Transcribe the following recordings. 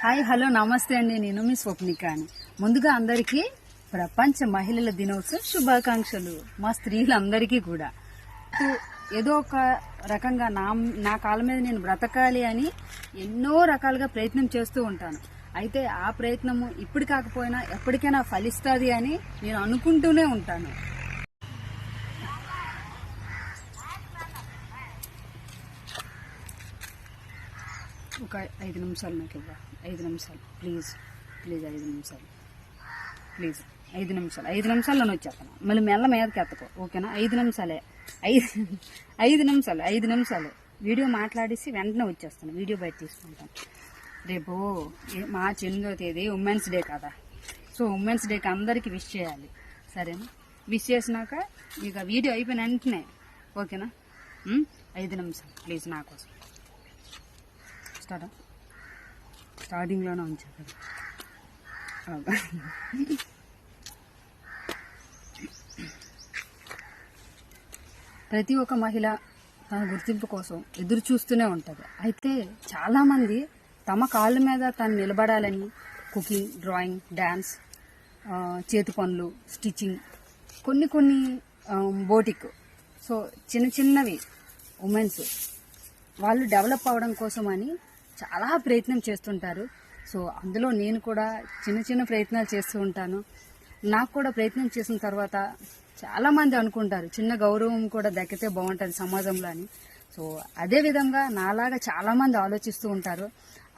Hi hello నమస్తే అండి. నేను మీ స్వప్నిక అని. ముందుగా అందరికీ ప్రపంచ మహిళల దినోత్సవ శుభాకాంక్షలు. మా స్త్రీలందరికీ కూడా ఏదో ఒక రకంగా నా కాళ్ళ మీద నేను బ్రతకాలి అని ఎన్నో రకాలుగా ప్రయత్నం చేస్తూ ఉంటాను. అయితే ఆ ప్రయత్నము ఇప్పుడు కాకపోయినా ఎప్పటికైనా ఫలిస్తుంది అని నేను అనుకుంటూనే ఉంటాను. ఒక 5 నిమిషాలు నాకు ఇవ్వ. 5 నిమిషాలు ప్లీజ్ 5 నిమిషాలు ప్లీజ్ 5 నిమిషాల్లోనే వచ్చేస్తాను. మళ్ళీ మెల్ల మీదకి ఎత్తకో, ఓకేనా? 5 నిమిషాలే. 5 నిమిషాలు వీడియో మాట్లాడేసి వెంటనే వచ్చేస్తాను. వీడియో బయట తీసుకుంటాను. రేపు మార్చి 8వ తేదీ ఉమెన్స్ డే కదా. సో ఉమెన్స్ డేకి అందరికీ విష్ చేయాలి, సరేనా? విష్ చేసినాక ఇక వీడియో అయిపోయిన వెంటనే, ఓకేనా? 5 నిమిషాలు ప్లీజ్ నా కోసం. స్టార్టింగ్లోనే ఉంచాను కదా. ప్రతి ఒక్క మహిళ తన గుర్తింపు కోసం ఎదురు చూస్తూనే ఉంటుంది. అయితే చాలామంది తమ కాళ్ళ మీద తను నిలబడాలని కుకింగ్, డ్రాయింగ్, డ్యాన్స్, చేతి పనులు, స్టిచ్చింగ్, కొన్ని బోటిక్, సో చిన్నవి ఉమెన్స్ వాళ్ళు డెవలప్ అవ్వడం కోసం అని చాలా ప్రయత్నం చేస్తుంటారు. సో అందులో నేను కూడా చిన్న ప్రయత్నాలు చేస్తూ ఉంటాను. నాకు కూడా ప్రయత్నం చేసిన తర్వాత చాలామంది అనుకుంటారు చిన్న గౌరవం కూడా దక్కితే బాగుంటుంది సమాజంలో అని. సో అదేవిధంగా నాలాగా చాలామంది ఆలోచిస్తూ ఉంటారు.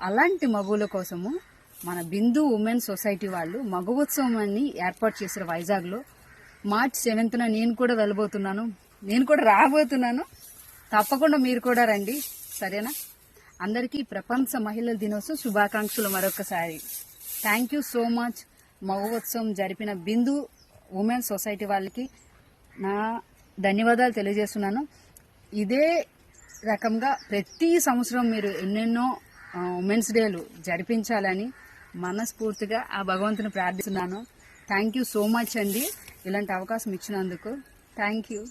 అలాంటి మగువుల కోసము మన బిందు ఉమెన్ సొసైటీ వాళ్ళు మగవోత్సవం అని ఏర్పాటు చేశారు వైజాగ్లో. మార్చి 7న నేను కూడా వెళ్ళబోతున్నాను, నేను కూడా రాబోతున్నాను. తప్పకుండా మీరు కూడా రండి, సరేనా? అందరికీ ప్రపంచ మహిళల దినోత్సవం శుభాకాంక్షలు మరొకసారి. Thank you so much. మగవోత్సవం జరిపిన బిందు ఉమెన్ సొసైటీ వాళ్ళకి నా ధన్యవాదాలు తెలియజేస్తున్నాను. ఇదే రకంగా ప్రతి సంవత్సరం మీరు ఎన్నెన్నో ఉమెన్స్ డేలు జరిపించాలని మనస్ఫూర్తిగా ఆ భగవంతుని ప్రార్థిస్తున్నాను. థ్యాంక్ యూ సో మచ్ అండి, ఇలాంటి అవకాశం ఇచ్చినందుకు. Thank you.